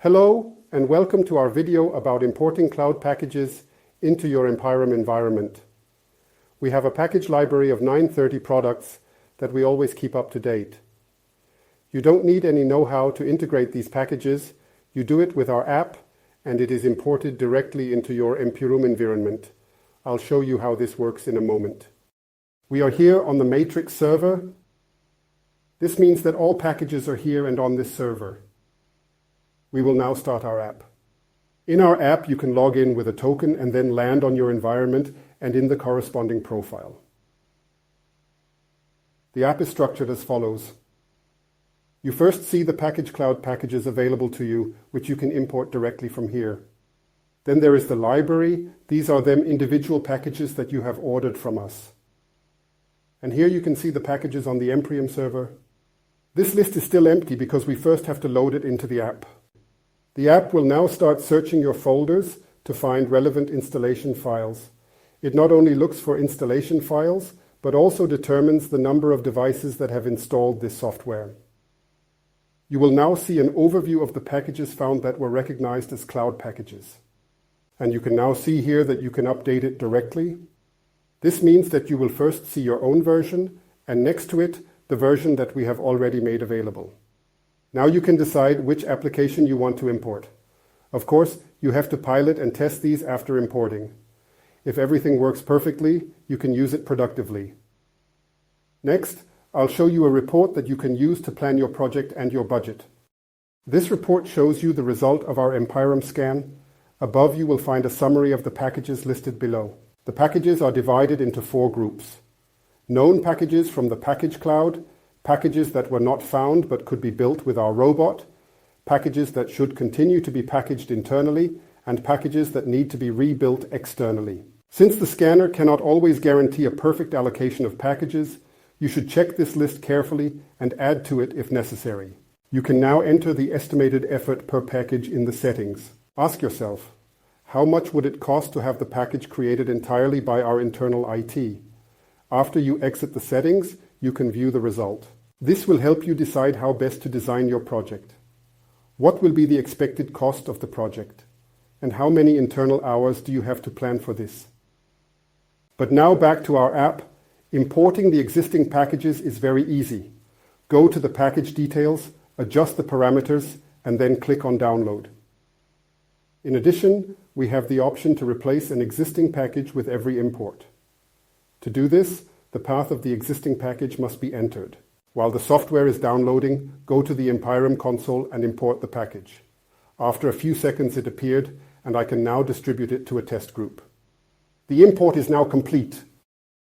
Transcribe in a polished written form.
Hello and welcome to our video about importing cloud packages into your Empirum environment. We have a package library of 930 products that we always keep up to date. You don't need any know-how to integrate these packages. You do it with our app and it is imported directly into your Empirum environment. I'll show you how this works in a moment. We are here on the Matrix server. This means that all packages are here and on this server. We will now start our app. In our app, you can log in with a token and then land on your environment and in the corresponding profile. The app is structured as follows. You first see the package cloud packages available to you, which you can import directly from here. Then there is the library. These are them individual packages that you have ordered from us. And here you can see the packages on the Empirum server. This list is still empty because we first have to load it into the app. The app will now start searching your folders to find relevant installation files. It not only looks for installation files, but also determines the number of devices that have installed this software. You will now see an overview of the packages found that were recognized as cloud packages. And you can now see here that you can update it directly. This means that you will first see your own version, and next to it, the version that we have already made available. Now you can decide which application you want to import. Of course, you have to pilot and test these after importing. If everything works perfectly, you can use it productively. Next, I'll show you a report that you can use to plan your project and your budget. This report shows you the result of our Empirum scan. Above you will find a summary of the packages listed below. The packages are divided into 4 groups. Known packages from the package cloud, packages that were not found but could be built with our robot, packages that should continue to be packaged internally, and packages that need to be rebuilt externally. Since the scanner cannot always guarantee a perfect allocation of packages, you should check this list carefully and add to it if necessary. You can now enter the estimated effort per package in the settings. Ask yourself, how much would it cost to have the package created entirely by our internal IT? After you exit the settings, you can view the result. This will help you decide how best to design your project. What will be the expected cost of the project? And how many internal hours do you have to plan for this? But now back to our app. Importing the existing packages is very easy. Go to the package details, adjust the parameters, and then click on download. In addition, we have the option to replace an existing package with every import. To do this, the path of the existing package must be entered. While the software is downloading, go to the Empirum console and import the package. After a few seconds it appeared, and I can now distribute it to a test group. The import is now complete.